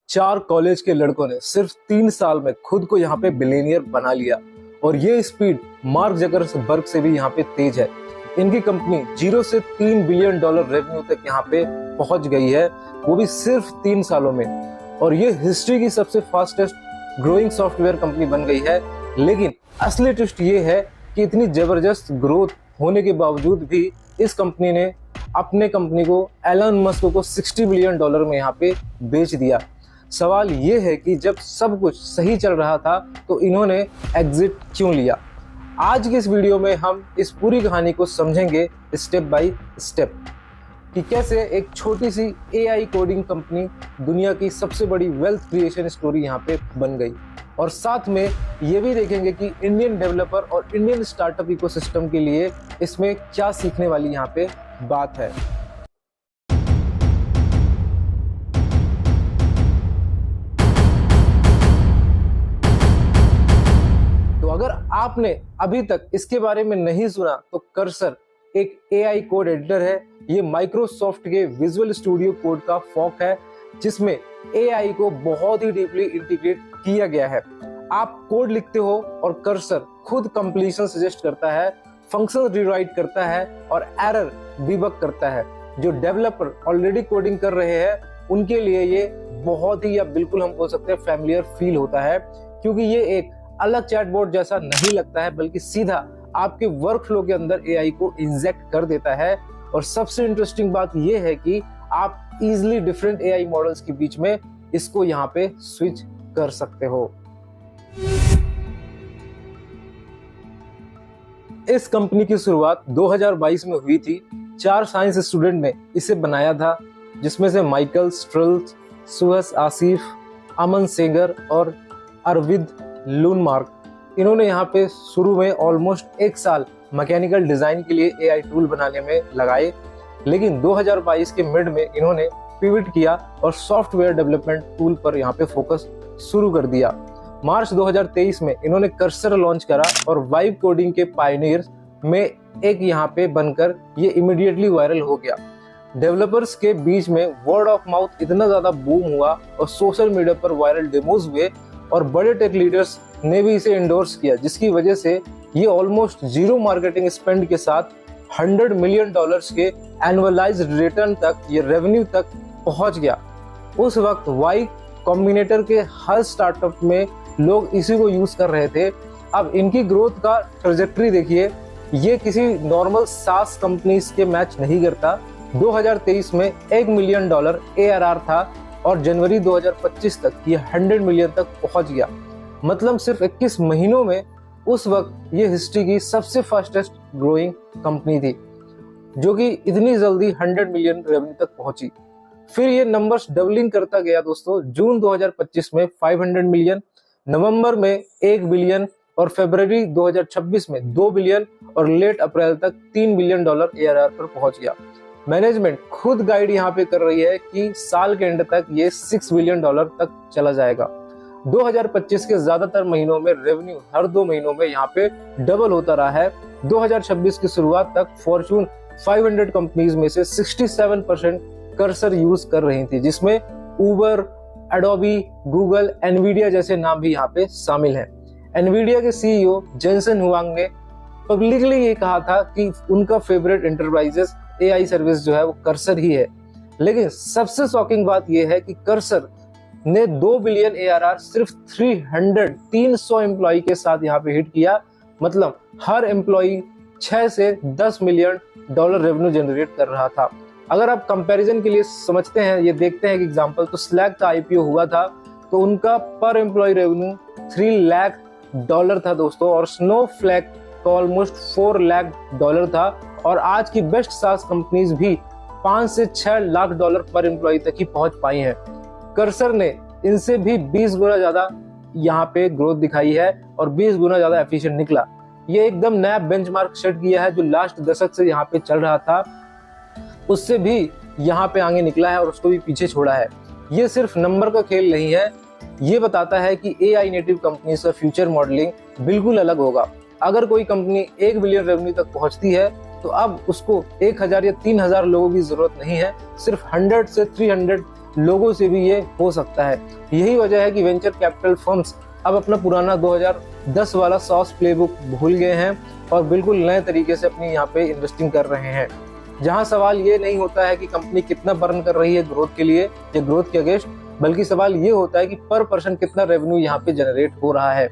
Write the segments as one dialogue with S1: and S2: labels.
S1: 4 college के लड़कों ने सिर्फ 3 साल में खुद को यहाँ पे बिलियनियर बना लिया और ये स्पीड मार्क जकरबर्ग से भी यहाँ पे तेज है। इनकी कंपनी 0 से $3 बिलियन रेवेन्यू तक यहाँ पे पहुंच गई है, वो भी सिर्फ 3 सालों में। और ये हिस्ट्री की सबसे फास्टेस्ट ग्रोइंग सॉफ्टवेयर कंपनी बन गई है। लेकिन असली ट्विस्ट ये है कि इतनी जबरदस्त ग्रोथ होने के बावजूद भी इस कंपनी ने अपने कंपनी को एलन मस्क को $60 बिलियन में यहाँ पे बेच दिया। सवाल ये है कि जब सब कुछ सही चल रहा था तो इन्होंने एग्जिट क्यों लिया। आज की इस वीडियो में हम इस पूरी कहानी को समझेंगे स्टेप बाय स्टेप कि कैसे एक छोटी सी AI कोडिंग कंपनी दुनिया की सबसे बड़ी वेल्थ क्रिएशन स्टोरी यहाँ पे बन गई। और साथ में ये भी देखेंगे कि इंडियन डेवलपर और इंडियन स्टार्टअप इकोसिस्टम के लिए इसमें क्या सीखने वाली यहाँ पे बात है। तो अगर आपने अभी तक इसके बारे में नहीं सुना तो कर्सर एक AI कोड एडिटर है। ये माइक्रोसॉफ्ट के विजुअल स्टूडियो कोड का फॉर्क है जिसमें AI को बहुत ही डीपली इंटीग्रेट किया गया है। आप कोड लिखते हो और कर्सर खुद कंप्लीशन सजेस्ट करता है, फंक्शन रीराइट करता है और एरर डिबग करता है। जो डेवलपर ऑलरेडी कोडिंग कर रहे हैं उनके लिए ये बहुत ही, या बिल्कुल हम बोल सकते हैं, फैमिलियर फील होता है, क्योंकि ये एक अलग चैटबॉट जैसा नहीं लगता है बल्कि सीधा आपके वर्क फ्लो के अंदर AI को इंजेक्ट कर देता है। और सबसे इंटरेस्टिंग बात यह है कि आप इजिली डिफरेंट AI मॉडल्स के बीच में इसको यहाँ पे स्विच कर सकते हो। इस कंपनी की शुरुआत 2022 में हुई थी। 4 साइंस स्टूडेंट ने इसे बनाया था, जिसमें से माइकल स्ट्रल्स, सुहस आसिफ, अमन सेगर और अरविंद लूनमार्क। इन्होंने यहाँ पे शुरू में ऑलमोस्ट 1 साल मैकेनिकल डिजाइन के लिए AI टूल बनाने में लगाए, लेकिन 2022 के मिड में इन्होंने पिवट किया और सॉफ्टवेयर डेवलपमेंट टूल पर यहाँ पे फोकस शुरू कर दिया। मार्च 2023 में इन्होंने कर्सर लॉन्च करा और वाइब कोडिंग के पायनियर्स में एक यहाँ पे बनकर ये इमीडिएटली वायरल हो गया। डेवलपर्स के बीच में वर्ड ऑफ माउथ इतना ज्यादा बूम हुआ और सोशल मीडिया पर वायरल डेमोज हुए और बड़े टेक लीडर्स ने भी इसे एंडोर्स किया, जिसकी वजह से ये ऑलमोस्ट 0 मार्केटिंग स्पेंड के साथ $100 मिलियन के एनुअलाइज्ड रिटर्न तक, ये रेवेन्यू तक पहुंच गया। उस वक्त वाई कॉम्बिनेटर के हर स्टार्टअप में लोग इसी को यूज कर रहे थे। अब इनकी ग्रोथ का ट्रेजेक्टरी देखिए, ये किसी नॉर्मल सास कंपनीज के मैच नहीं करता। 2023 में $1 मिलियन ARR था और जनवरी 2025 तक ये 100 मिलियन तक पहुंच गया। मतलब सिर्फ 21 महीनों में उस वक्त ये हिस्ट्री की सबसे फास्टेस्ट ग्रोइंग कंपनी थी, जो कि इतनी जल्दी 100 मिलियन रेवेन्यू तक पहुंची। फिर ये नंबर्स डबलिंग करता गया दोस्तों। जून 2025 में 500 मिलियन, नवंबर में 1 बिलियन और फरवरी 2026 में 2 बिलियन और लेट अप्रैल तक $3 बिलियन ARR पर पहुंच गया। मैनेजमेंट खुद गाइड यहाँ पे कर रही है कि साल के एंड तक ये $6 बिलियन तक चला जाएगा। 2025 के ज्यादातर महीनों में रेवेन्यू हर 2 महीनों में यहाँ पे डबल होता रहा है। 2026 की शुरुआत तक फॉर्च्यून 500 कंपनीज में से 67% कर्सर यूज कर रही थी, जिसमें उबर, एडोबी, गूगल, एनवीडिया जैसे नाम भी यहाँ पे शामिल हैं। एनवीडिया के CEO जेनसन हुआंग ने पब्लिकली ये कहा था कि उनका फेवरेट एंटरप्राइजेस AI सर्विस जो है वो कर्सर ही है। लेकिन सबसे शॉकिंग बात यह है कि कर्सर ने 2 बिलियन ARR सिर्फ 300 एम्प्लॉय के साथ यहाँ पे हिट किया। मतलब हर एम्प्लॉय 6 से 10 मिलियन रेवेन्यू जनरेट कर रहा था। अगर आप कंपैरिजन के लिए समझते हैं, ये देखते हैं कि एग्जांपल, तो स्लैक का IPO हुआ था तो उनका पर एम्प्लॉय रेवेन्यू $3 लाख था दोस्तों, और स्नोफ्लैक का ऑलमोस्ट $4 लाख था। और आज की बेस्ट सास कंपनीज भी 5 से 6 लाख पर एम्प्लॉय तक ही पहुंच पाई हैं। कर्सर ने इनसे भी 20 गुना ज्यादा यहाँ पे ग्रोथ दिखाई है और 20 गुना ज्यादा एफिशिएंट निकला। ये एकदम नया बेंचमार्क सेट किया है जो लास्ट दशक से यहाँ पे चल रहा था, उससे भी यहाँ पे आगे निकला है और उसको भी पीछे छोड़ा है। ये सिर्फ नंबर का खेल नहीं है, ये बताता है कि AI नेटिव कंपनी का फ्यूचर मॉडलिंग बिल्कुल अलग होगा। अगर कोई कंपनी 1 बिलियन रेवेन्यू तक पहुंचती है तो अब उसको 1000 या 3000 लोगों की जरूरत नहीं है, सिर्फ 100 से 300 लोगों से भी ये हो सकता है। यही वजह है कि वेंचर कैपिटल फर्म्स अब अपना पुराना 2010 वाला सॉस प्लेबुक भूल गए हैं और बिल्कुल नए तरीके से अपनी यहाँ पे इन्वेस्टिंग कर रहे हैं, जहां सवाल ये नहीं होता है कि कंपनी कितना बर्न कर रही है ग्रोथ के लिए या ग्रोथ के अगेंस्ट, बल्कि सवाल ये होता है कि पर पर्सन कितना रेवेन्यू यहाँ पे जनरेट हो रहा है।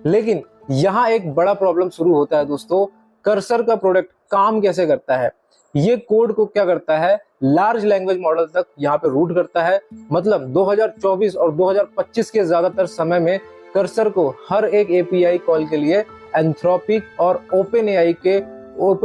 S1: लेकिन यहाँ एक बड़ा प्रॉब्लम शुरू होता है दोस्तों, कर्सर का प्रोडक्ट काम कैसे करता है। ये कोड को क्या करता है, लार्ज लैंग्वेज मॉडल तक यहाँ पे रूट करता है। मतलब 2024 और 2025 के ज्यादातर समय में कर्सर को हर एक एपीआई कॉल के लिए एंथ्रोपिक और ओपन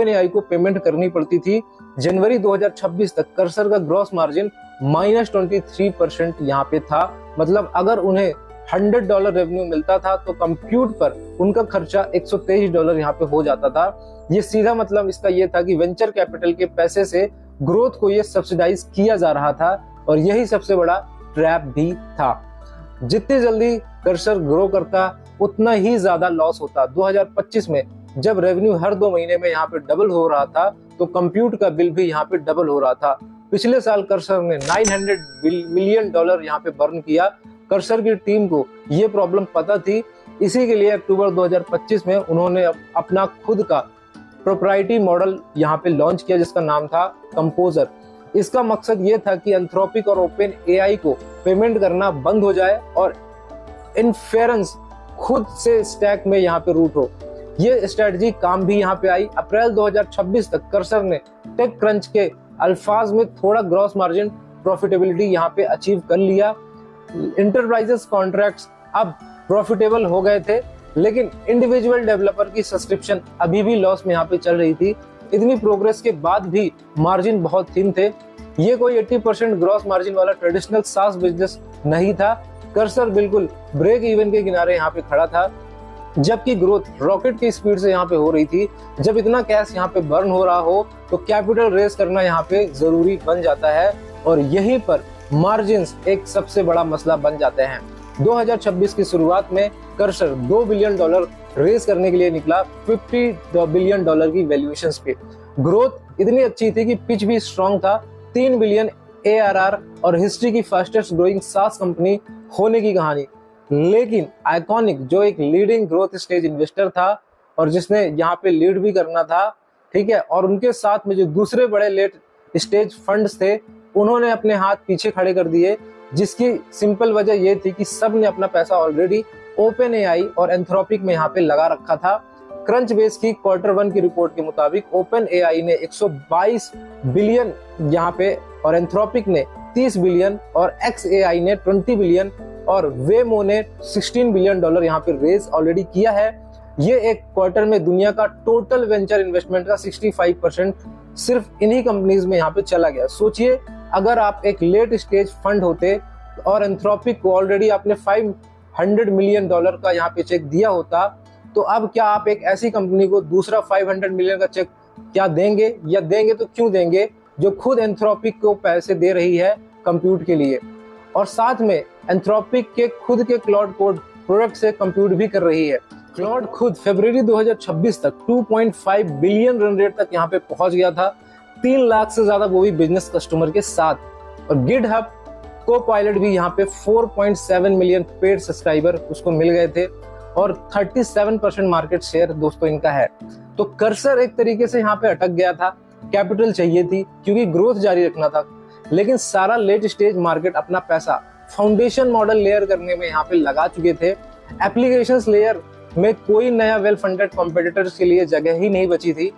S1: एआई को पेमेंट करनी पड़ती थी। जनवरी 2026 तक कर्सर का ग्रॉस मार्जिन -23% यहाँ पे था। मतलब अगर उन्हें $100 रेवेन्यू मिलता था तो कंप्यूट पर उनका खर्चा $123 यहाँ पे हो जाता था। ये सीधा मतलब इसका ये था कि वेंचर कैपिटल के पैसे से ग्रोथ को ये सब्सिडाइज किया जा रहा था और यही सबसे बड़ा ट्रैप भी था। जितनी जल्दी कर्सर ग्रो करता उतना ही ज्यादा लॉस होता। 2025 में जब रेवेन्यू हर 2 महीने में यहाँ पे डबल हो रहा था तो कंप्यूट का बिल भी यहाँ पे डबल हो रहा था। पिछले साल कर्सर ने $900 मिलियन यहाँ पे बर्न किया। कर्सर की टीम को ये प्रॉब्लम पता थी, इसी के लिए अक्टूबर 2025 में उन्होंने अपना खुद का प्रोप्राइटरी मॉडल यहाँ पे लॉन्च किया जिसका नाम था कंपोजर। इसका मकसद ये था कि एंथ्रोपिक और ओपन एआई को पेमेंट करना बंद हो जाए और इन्फेरेंस खुद से स्टैक में यहाँ पे रूट हो। ये स्ट्रेटजी काम भी यहाँ पे आई। अप्रैल 2026 तक कर्सर ने टेक क्रंच के अल्फाज में थोड़ा ग्रॉस मार्जिन प्रॉफिटेबिलिटी यहाँ पे अचीव कर लिया। इंटरप्राइजेस कॉन्ट्रैक्ट्स अब प्रॉफिटेबल हो गए थे, लेकिन इंडिविजुअल डेवलपर की सब्सक्रिप्शन अभी भी लॉस में यहाँ पे चल रही थी। इतनी प्रोग्रेस के बाद भी मार्जिन बहुत थिन थे। ये कोई 80% ग्रॉस मार्जिन वाला ट्रेडिशनल सास बिजनेस नहीं था। कर्सर बिल्कुल ब्रेक इवन के किनारे यहाँ पे खड़ा था, जबकि ग्रोथ रॉकेट की स्पीड से यहाँ पे हो रही थी। जब इतना कैश यहाँ पे बर्न हो रहा हो तो कैपिटल रेज करना यहाँ पे जरूरी बन जाता है और यहीं पर मार्जिन्स एक सबसे बड़ा मसला बन जाते हैं। 2026 की शुरुआत में कर्सर $2 बिलियन रेज करने के लिए निकला $50 बिलियन की वैल्यूएशन पे। ग्रोथ इतनी अच्छी थी कि पिच भी स्ट्रॉन्ग था, 3 बिलियन ARR और हिस्ट्री की फास्टेस्ट ग्रोइंग सास कंपनी होने की कहानी। लेकिन आइकॉनिक जो एक लीडिंग ग्रोथ स्टेज इन्वेस्टर था और जिसने यहाँ पे लीड भी करना था, ठीक है, और उनके साथ में जो दूसरे बड़े लेट स्टेज फंड्स थे उन्होंने अपने हाथ पीछे खड़े कर दिए, जिसकी सिंपल वजह ये थी कि सब ने अपना पैसा ऑलरेडी ओपन एआई और एंथ्रोपिक में यहाँ पे लगा रखा था। क्रंच बेस की Q1 की रिपोर्ट के मुताबिक ओपन एआई ने 122 बिलियन यहाँ पे और एंथ्रोपिक ने 30 बिलियन और XAI ने 20 बिलियन और वेमो ने $16 बिलियन यहाँ पे रेज ऑलरेडी किया है। ये एक क्वार्टर में दुनिया का टोटल वेंचर इन्वेस्टमेंट का 65% सिर्फ इन्हीं कंपनीज में यहाँ पे चला गया। सोचिए अगर आप एक लेट स्टेज फंड होते और एंथ्रोपिक को ऑलरेडी आपने $500 मिलियन का यहाँ पे चेक दिया होता, तो अब क्या आप एक ऐसी कंपनी को दूसरा $500 मिलियन का चेक क्या देंगे, या देंगे तो क्यों देंगे, जो खुद एंथ्रोपिक को पैसे दे रही है कंप्यूट के लिए और साथ में एंथ्रोपिक के खुद के क्लाउड कोड प्रोडक्ट से कंप्यूट भी कर रही है। क्लाउड खुद फरवरी 2026 तक 2.5 बिलियन रन रेट तक यहाँ पे पहुंच गया था, 3 लाख से ज्यादा वो भी बिजनेस कस्टमर के साथ। और गिटहब को-पायलट भी यहाँ पे 4.7 मिलियन पेड सब्सक्राइबर उसको मिल गए थे और 37% मार्केट शेयर दोस्तों इनका है। तो कर्सर एक तरीके से यहाँ पे अटक गया था, कैपिटल चाहिए थी क्योंकि ग्रोथ जारी रखना था, लेकिन सारा लेट स्टेज मार्केट अपना पैसा फाउंडेशन मॉडल लेयर करने में यहाँ पे लगा चुके थे। एप्लीकेशंस लेयर में कोई नया वेल फंडेड कॉम्पिटिटर्स के लिए जगह ही नहीं बची थी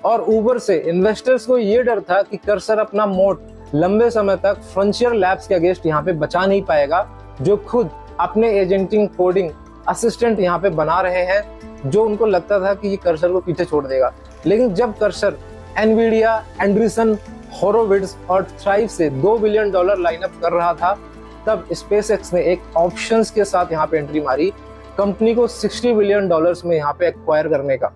S1: और ऊपर से इन्वेस्टर्स को ये डर था कि कर्सर अपना मोट लंबे समय तक फ्रंटियर लैब्स के अगेंस्ट यहाँ पे बचा नहीं पाएगा, जो खुद अपने एजेंटिंग कोडिंग असिस्टेंट यहाँ पे बना रहे हैं, जो उनको लगता था कि ये कर्सर को पीछे छोड़ देगा। लेकिन जब कर्सर एनवीडिया, एंड्रीसन होरोविट्ज और थ्राइव से $2 बिलियन लाइनअप कर रहा था, तब स्पेसएक्स ने एक ऑप्शंस के साथ यहाँ पे एंट्री मारी, कंपनी को $60 बिलियन में यहाँ पे एक्वायर करने का।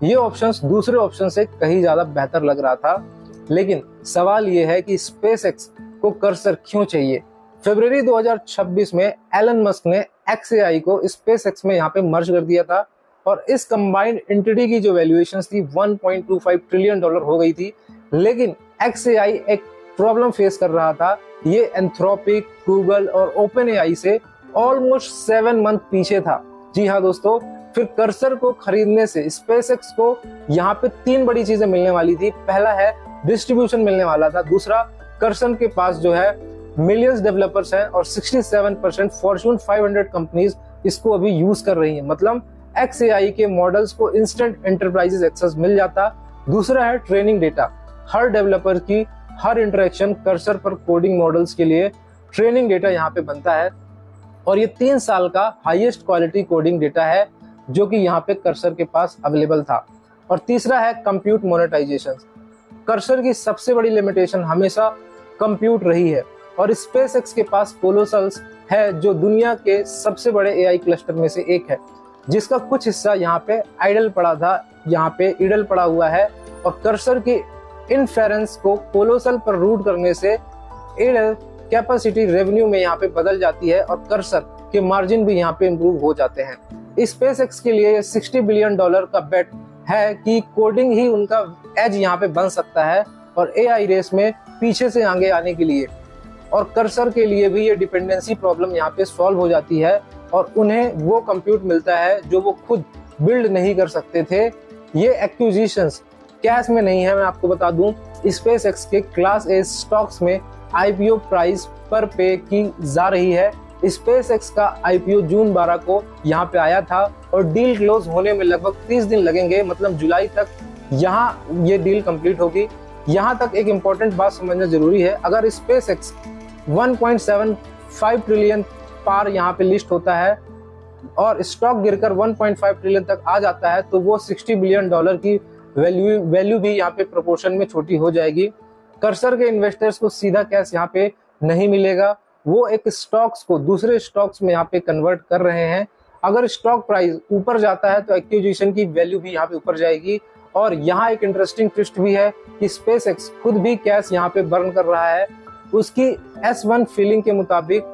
S1: ये ऑप्शंस दूसरे ऑप्शन से कहीं ज्यादा बेहतर लग रहा था, लेकिन सवाल ये है कि स्पेसएक्स को कर्सर क्यों चाहिए। फरवरी 2026 में एलन मस्क ने XAI को स्पेसएक्स में यहाँ पे मर्ज कर दिया था और इस कंबाइंड एंटिटी की जो वैल्यूएशन थी $1.25 ट्रिलियन हो गई थी। लेकिन XAI एक प्रॉब्लम फेस कर रहा था। ये एंथ्रोपिक, गूगल और ओपन एआई से ऑलमोस्ट 7 मंथ पीछे था। जी हाँ दोस्तों, फिर कर्सर को खरीदने से स्पेसएक्स को यहाँ पे 3 बड़ी चीजें मिलने वाली थी। पहला है डिस्ट्रीब्यूशन मिलने वाला था, दूसरा कर्सर के पास जो है मिलियंस डेवलपर्स हैं और 67% फॉर्च्यून 500 कंपनीज इसको अभी यूज कर रही हैं। मतलब XAI के मॉडल्स को इंस्टेंट एंटरप्राइजेस एक्सेस मिल जाता। दूसरा है ट्रेनिंग डेटा, हर डेवलपर की हर इंटरेक्शन कर्सर पर कोडिंग मॉडल्स के लिए ट्रेनिंग डेटा यहाँ पे बनता है और ये 3 साल का हाईएस्ट क्वालिटी कोडिंग डेटा है जो कि यहाँ पे कर्सर के पास अवेलेबल था। और तीसरा है कंप्यूट मोनेटाइजेशन। कर्सर की सबसे बड़ी लिमिटेशन हमेशा कंप्यूट रही है और स्पेसएक्स के पास कोलोसल्स है जो दुनिया के सबसे बड़े एआई क्लस्टर में से एक है, जिसका कुछ हिस्सा यहाँ पे आइडल पड़ा था, यहाँ पे इडल पड़ा हुआ है। और कर्सर की इन्फेरेंस को कोलोसल पर रूट करने से इडल कैपेसिटी रेवेन्यू में यहाँ पे बदल जाती है और कर्सर के मार्जिन भी यहाँ पे इम्प्रूव हो जाते हैं। स्पेसएक्स के लिए $60 बिलियन का बेट है कि कोडिंग ही उनका एज यहाँ पे बन सकता है और एआई रेस में पीछे से आगे आने के लिए। और कर्सर के लिए भी ये डिपेंडेंसी प्रॉब्लम यहाँ पे सॉल्व हो जाती है और उन्हें वो कंप्यूट मिलता है जो वो खुद बिल्ड नहीं कर सकते थे। ये एक्विजिशंस कैश में नहीं है, मैं आपको बता दूं। स्पेसएक्स के क्लास ए स्टॉक्स में आईपीओ प्राइस पर पे की जा रही है। स्पेसएक्स का आईपीओ जून 12 को यहाँ पे आया था और डील क्लोज होने में लगभग 30 दिन लगेंगे, मतलब जुलाई तक यहाँ ये डील कंप्लीट होगी। यहाँ तक एक इम्पोर्टेंट बात समझना जरूरी है, अगर स्पेसएक्स 1.75 ट्रिलियन पार यहाँ पे लिस्ट होता है और स्टॉक गिरकर 1.5 ट्रिलियन तक आ जाता है तो वो $60 बिलियन की वैल्यू भी यहाँ पे प्रोपोर्शन में छोटी हो जाएगी। कर्सर के इन्वेस्टर्स को सीधा कैश यहाँ पे नहीं मिलेगा, वो एक स्टॉक्स को दूसरे स्टॉक्स में यहाँ पे कन्वर्ट कर रहे हैं। अगर स्टॉक प्राइस ऊपर जाता है तो एक्विजिशन की वैल्यू भी यहाँ पे ऊपर जाएगी। और यहाँ एक इंटरेस्टिंग ट्विस्ट भी है कि स्पेसएक्स खुद भी कैश यहाँ पे बर्न कर रहा है। उसकी S1 फीलिंग के मुताबिक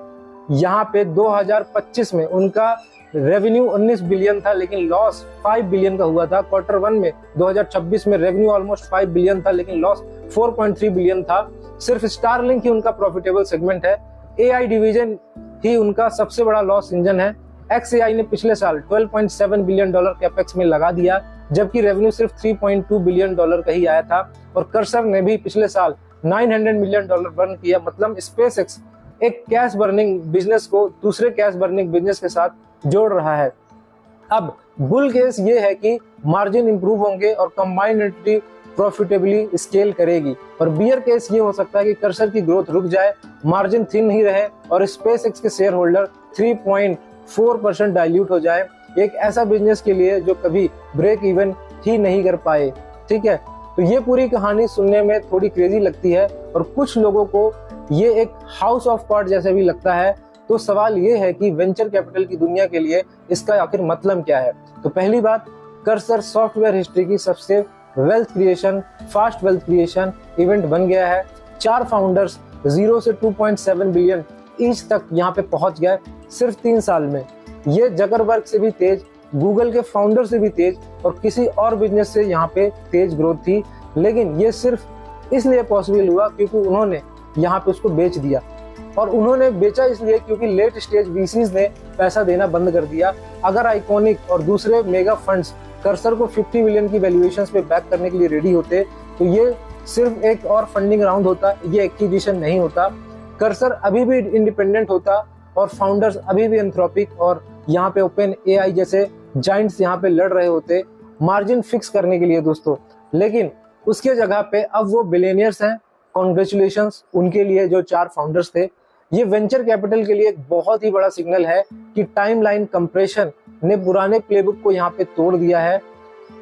S1: यहाँ पे 2025 में उनका रेवेन्यू 19 बिलियन था लेकिन लॉस 5 बिलियन का हुआ था। Q1 में 2026 में रेवेन्यू ऑलमोस्ट 5 बिलियन था लेकिन लॉस 4.3 बिलियन था। सिर्फ स्टारलिंक ही उनका प्रॉफिटेबल सेगमेंट है। एआई डिवीजन ही उनका सबसे बड़ा लॉस इंजन है। XAI ने पिछले साल $12.7 बिलियन कैपेक्स में लगा दिया जबकि रेवेन्यू सिर्फ $3.2 बिलियन का ही आया था। और कर्सर ने भी पिछले साल $900 मिलियन बर्न किया। मतलब स्पेसएक्स एक कैश बर्निंग बिजनेस को दूसरे कैश बर्निंग बिजनेस के साथ जोड़ रहा है। अब बुल केस ये है कि मार्जिन इंप्रूव होंगे और कंबाइंड एंटिटी प्रॉफिटेबली स्केल करेगी, और बियर केस ये हो सकता है कि कर्सर की ग्रोथ रुक जाए, मार्जिन थिन ही रहे और स्पेसएक्स के शेयर होल्डर 3.4% डाइल्यूट हो जाए। एक ऐसा बिजनेस के लिए जो कभी ब्रेक इवन ही नहीं कर पाए। ठीक है, तो ये पूरी कहानी सुनने में थोड़ी क्रेजी लगती है और कुछ लोगों को ये एक हाउस ऑफ कार्ड जैसे भी लगता है। तो सवाल ये है कि वेंचर कैपिटल की दुनिया के लिए इसका आखिर मतलब क्या है। तो पहली बात, कर्सर सॉफ्टवेयर हिस्ट्री की सबसे wealth creation, fast wealth creation event बन गया है। 4 फाउंडर्स 0 से 2.7 बिलियन ईच तक यहाँ पे पहुंच गए सिर्फ 3 साल में। ये जकरबर्ग से भी तेज, गूगल के फाउंडर से भी तेज और किसी और बिजनेस से यहाँ पे तेज ग्रोथ थी। लेकिन ये सिर्फ इसलिए पॉसिबल हुआ क्योंकि उन्होंने यहाँ पे उसको बेच दिया, और उन्होंने बेचा इसलिए क्योंकि लेट स्टेज वीसीज ने पैसा देना बंद कर दिया। अगर आइकॉनिक और दूसरे मेगा फंड्स कर्सर को 50 बिलियन की वैल्यूएशंस पे बैक करने के लिए रेडी होते तो ये सिर्फ एक और फंडिंग राउंड होता, ये एक्विजिशन नहीं होता। कर्सर अभी भी इंडिपेंडेंट होता और फाउंडर्स अभी भी एंथ्रोपिक और यहाँ पे ओपन एआई जैसे जाइंट्स यहाँ पे लड़ रहे होते मार्जिन फिक्स करने के लिए दोस्तों। लेकिन उसके जगह पे अब वो बिलियनियर्स हैं। कॉन्ग्रेचुलेशंस उनके लिए जो 4 फाउंडर्स थे। ये वेंचर कैपिटल के लिए एक बहुत ही बड़ा सिग्नल है कि टाइमलाइन कंप्रेशन ने पुराने प्लेबुक को यहाँ पे तोड़ दिया है।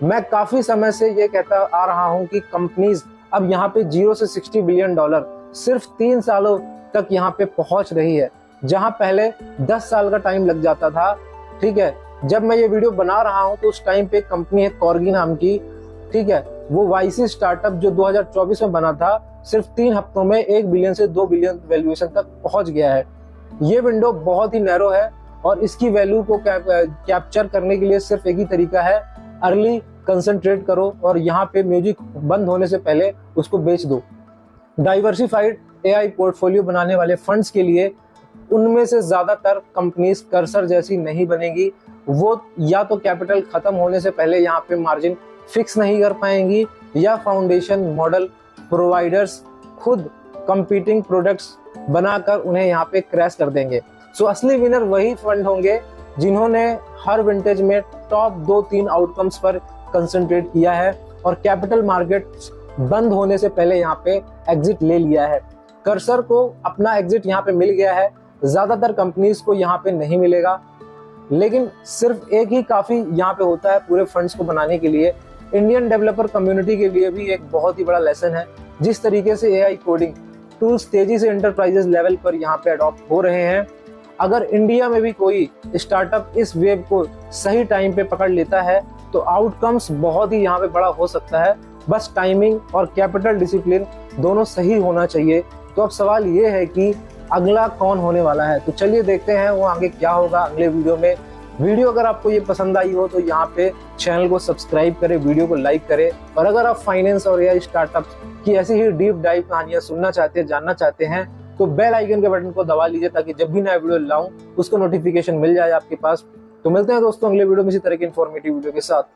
S1: मैं काफी समय से ये कहता आ रहा हूँ कि कंपनीज अब यहाँ पे 0 से $60 बिलियन सिर्फ 3 सालों तक यहाँ पे पहुंच रही है, जहां पहले 10 साल का टाइम लग जाता था। ठीक है, जब मैं ये वीडियो बना रहा हूं तो उस टाइम पे कंपनी है कॉर्गी नाम की, ठीक है, वो वाईसी स्टार्टअप जो 2024 में बना था सिर्फ 3 हफ्तों में 1 बिलियन से 2 बिलियन वैल्यूएशन तक पहुंच गया है। ये विंडो बहुत ही नैरो है और इसकी वैल्यू को कैप्चर करने के लिए सिर्फ एक ही तरीका है, अर्ली कंसंट्रेट करो और यहाँ पे म्यूजिक बंद होने से पहले उसको बेच दो। डाइवर्सिफाइड एआई पोर्टफोलियो बनाने वाले फंड्स के लिए उनमें से ज्यादातर कंपनीज कर्सर जैसी नहीं बनेगी। वो या तो कैपिटल खत्म होने से पहले यहाँ पे मार्जिन फिक्स नहीं कर पाएंगी, या फाउंडेशन मॉडल प्रोवाइडर्स खुद कंपीटिंग प्रोडक्ट्स बनाकर उन्हें यहाँ पे क्रैश कर देंगे। सो असली विनर वही फंड होंगे जिन्होंने हर विंटेज में टॉप 2-3 आउटकम्स पर कंसंट्रेट किया है और कैपिटल मार्केट बंद होने से पहले यहाँ पे एग्जिट ले लिया है। कर्सर को अपना एग्जिट यहाँ पे मिल गया है, ज्यादातर कंपनीज को यहाँ पे नहीं मिलेगा, लेकिन सिर्फ एक ही काफी यहाँ पे होता है पूरे फंड्स को बनाने के लिए। इंडियन डेवलपर कम्युनिटी के लिए भी एक बहुत ही बड़ा लेसन है। जिस तरीके से एआई कोडिंग टूल्स तेजी से एंटरप्राइजेस लेवल पर यहाँ पे अडॉप्ट हो रहे हैं, अगर इंडिया में भी कोई स्टार्टअप इस वेव को सही टाइम पे पकड़ लेता है तो आउटकम्स बहुत ही यहाँ पे बड़ा हो सकता है। बस टाइमिंग और कैपिटल डिसिप्लिन दोनों सही होना चाहिए। तो अब सवाल ये है कि अगला कौन होने वाला है, तो चलिए देखते हैं वो आगे क्या होगा अगले वीडियो में। वीडियो अगर आपको ये पसंद आई हो तो यहाँ पे चैनल को सब्सक्राइब करें, वीडियो को लाइक करें, और अगर आप फाइनेंस और एआई स्टार्टअप की ऐसी ही डीप डाइव कहानियां सुनना चाहते हैं, जानना चाहते हैं, तो बेल आइकन के बटन को दबा लीजिए ताकि जब भी नया वीडियो लाऊं उसको नोटिफिकेशन मिल जाए आपके पास। तो मिलते हैं दोस्तों अगले वीडियो में इसी तरह की इन्फॉर्मेटिव वीडियो के साथ।